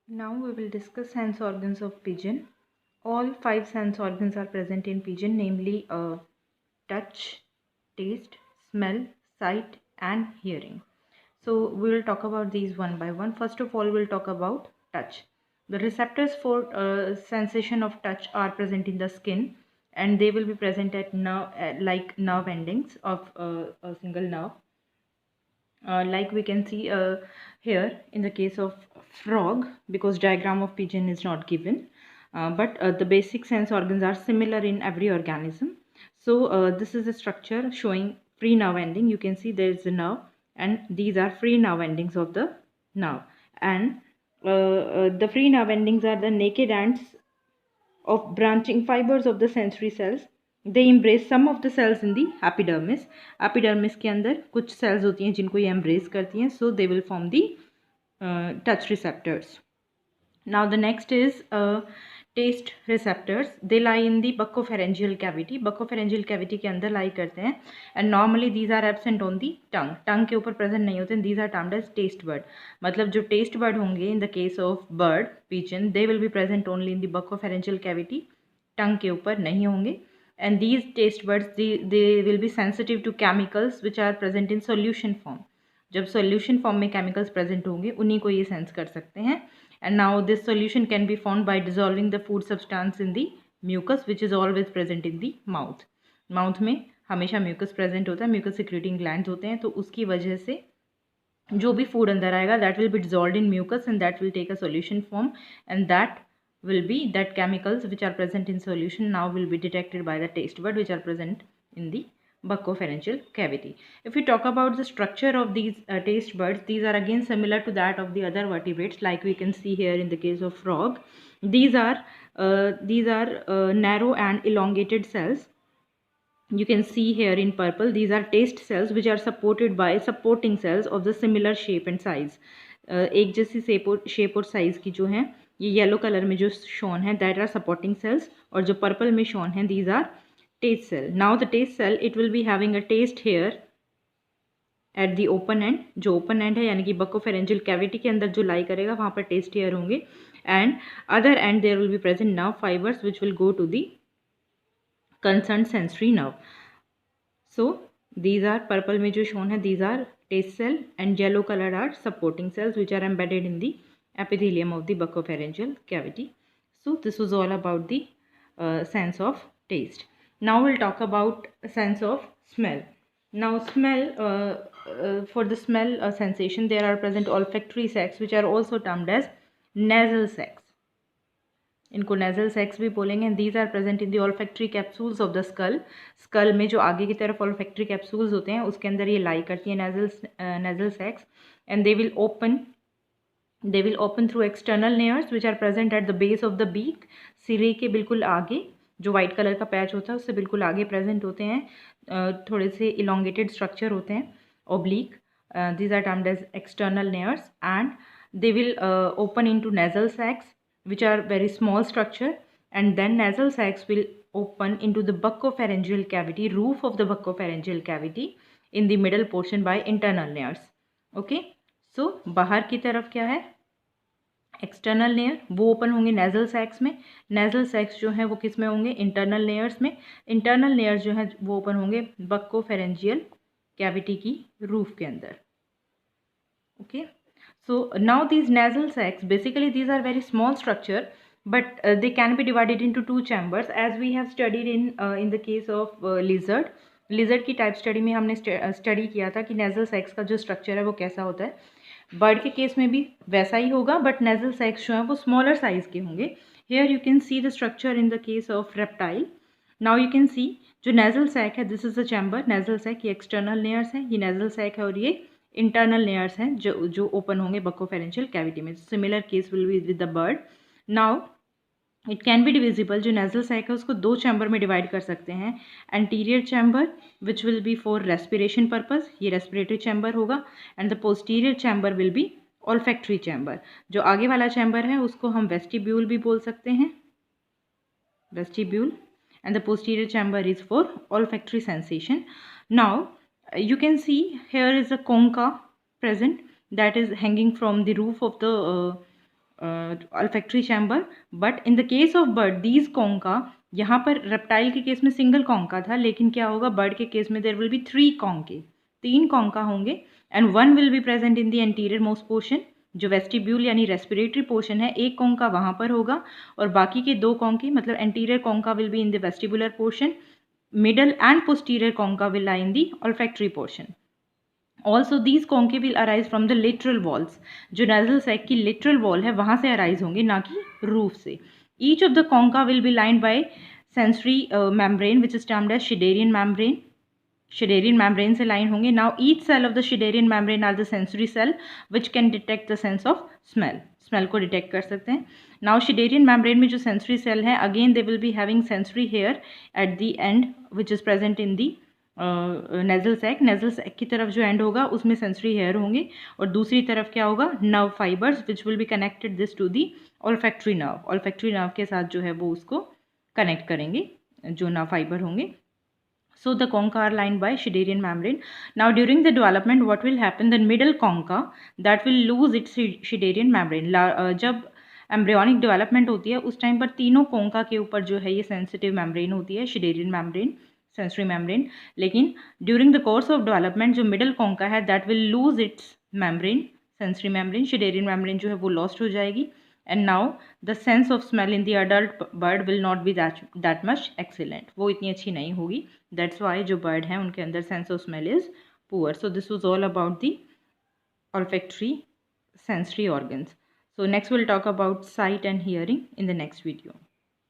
Now we will discuss sense organs of pigeon. All five sense organs are present in pigeon, namely touch, taste, smell, sight, and hearing. So we will talk about these one by one. First of all, we'll talk about touch. The receptors for sensation of touch are present in the skin, and they will be present at nerve, like nerve endings of a single nerve. Like we can see here in the case of frog, because diagram of pigeon is not given, but the basic sense organs are similar in every organism. So this is a structure showing free nerve ending. You can see there is a nerve, and these are free nerve endings of the nerve, and the free nerve endings are the naked ends of branching fibers of the sensory cells. They embrace some of the cells in the epidermis. Epidermis के अंदर कुछ cells होती हैं जिनको ये embrace करती हैं, so they will form the touch receptors. Now the next is taste receptors. They lie in the buccopharyngeal cavity. Buccopharyngeal cavity के अंदर lie करते हैं, and normally these are absent on the tongue. Tongue के ऊपर present नहीं होते. These are termed as taste bud. मतलब जो taste bud होंगे in the case of bird, pigeon, they will be present only in the buccopharyngeal cavity. Tongue के ऊपर नहीं होंगे. And these taste buds, they will be sensitive to chemicals which are present in solution form. जब solution form में chemicals present होंगे उन्हीं को ये sense कर सकते हैं. And now this solution can be found by dissolving the food substance in the mucus, which is always present in the mouth. Mouth में हमेशा mucus present होता है, mucus secreting glands होते हैं, तो उसकी वजह से जो भी food अंदर आएगा that will be dissolved in mucus and that will take a solution form, and that will be that chemicals which are present in solution now will be detected by the taste bud which are present in the buccopharyngeal cavity. If we talk about the structure of these taste buds, these are again similar to that of the other vertebrates, like we can see here in the case of frog. These are narrow and elongated cells. You can see here in purple, these are taste cells which are supported by supporting cells of the similar shape and size. एक जैसी shape और size की जो हैं ये yellow colour में जो shown है that are supporting cells, और जो पर्पल में shown है these are taste cell. Now the taste cell, it will be having a taste here at the open end. जो open end है यानी कि buccopharyngeal cavity के अंदर जो lie करेगा वहाँ पर taste here होंगे, and other end there will be present nerve fibers which will go to the concerned sensory nerve. So these are purple में जो shown है these are taste cell, and yellow colored are supporting cells which are embedded in the epithelium of the buccopharyngeal cavity. So this was all about the sense of taste. Now we'll talk about sense of smell. Now smell, for the smell sensation there are present olfactory sacs which are also termed as nasal sacs. इनको nasal sacs भी बोलेंगे. These are present in the olfactory capsules of the skull. Skull में जो आगे की तरफ olfactory capsules होते हैं उसके अंदर ये lie करती हैं nasal sacs, and they will open through external layers which are present at the base of the beak. सिरे के बिल्कुल आगे जो वाइट कलर का पैच होता है उससे बिल्कुल आगे प्रेजेंट होते हैं, थोड़े से इलोंगेटेड स्ट्रक्चर होते हैं, oblique. These are termed as external layers, and they will open into nasal sacs which are very small structure, and then nasal sacs will open into the buccopharyngeal cavity, roof of the buccopharyngeal cavity in the middle portion by internal layers. Okay, so बाहर की तरफ क्या है external layer, वो open होंगे nasal सैक्स में. Nasal सैक्स जो है वो किस में होंगे इंटरनल लेयर्स में. इंटरनल लेयर्स जो है वो ओपन होंगे बक्कोफेरेंजियल कैविटी की रूफ के अंदर. Okay, so now these nasal sacs, basically these are very small structure, but they can be divided into two chambers as we have studied in the case of lizard. Lizard की type study में हमने study किया था कि nasal सैक्स का जो structure है वो कैसा होता है. बर्ड के केस में भी वैसा ही होगा, बट नेजल सैक्स जो है वो स्मॉलर साइज के होंगे. Here you can see the structure in the case of reptile. Now you can see जो नेजल सैक है this is the chamber. Nasal sac ये एक्सटर्नल लेयर्स है, ये नेजल सैक है, और ये इंटरनल लेयर्स हैं जो ओपन होंगे बक्कोफेरेंजियल कैविटी में. Similar case will be with the bird. Now it can be divisible. जो नेजल सैक है उसको दो चैम्बर में डिवाइड कर सकते हैं. Anterior chamber which will B for respiration purpose, ये रेस्पिरेटरी चैम्बर होगा, and the posterior chamber will be olfactory chamber. जो आगे वाला चैम्बर है उसको हम वेस्टिब्यूल भी बोल सकते हैं, vestibule, and the posterior chamber is for olfactory sensation. Now you can see here is a concha present that is hanging from the roof of the olfactory chamber. But in the case of bird, these concha, यहाँ पर reptile के case में single concha था, लेकिन क्या होगा bird के case में देयर विल बी 3 कॉन्के, 3 कॉन्का होंगे, and 1 will be present in the anterior most portion, जो वेस्टिब्यूल यानी रेस्पिरेटरी पोर्शन है, एक कॉन्का वहाँ पर होगा, और बाकी के 2 कॉन्के मतलब anterior concha will be in the vestibular portion, middle and posterior concha will lie in the olfactory portion. Also these conchae will arise from the lateral walls, जो नेजल सैक की lateral wall है वहाँ से arise होंगे, ना कि roof से. Each of the concha will be lined by sensory membrane which is termed as Schneiderian membrane. Schneiderian membrane से लाइन होंगे. Now each cell of the Schneiderian membrane are the sensory cell which can detect the sense of smell, smell को detect कर सकते हैं. Now Schneiderian membrane में जो sensory cell है, again they will be having sensory hair at the end which is present in the nasal sac. Nasal sac की तरफ जो एंड होगा उसमें सेंसरी हेयर होंगे, और दूसरी तरफ क्या होगा, nerve fibres which will be connected this to the olfactory nerve. Olfactory nerve के साथ जो है वो उसको कनेक्ट करेंगे, जो नर्व फाइबर होंगे. So the concha are lined by Schiderian membrane. Now during the development what will happen, the middle concha that will lose its Schiderian membrane. जब एम्ब्रियोनिक डेवलपमेंट होती है उस टाइम पर तीनों कोंका के ऊपर जो है ये सेंसिटिव मेम्ब्रेन होती है, शिडेरियन मेम्ब्रेन, सेंसरी मेम्ब्रेन. लेकिन during the course of development जो मिडल कोंका है that will lose its membrane, sensory membrane, Schneiderian membrane जो है वो लॉस्ट हो जाएगी. And now the sense of smell in the adult bird will not be that much excellent, वो इतनी अच्छी नहीं होगी. दैट्स वाई जो बर्ड हैं उनके अंदर sense of smell is poor. So this was all about the olfactory sensory organs. So next we'll talk about sight and hearing in the next video.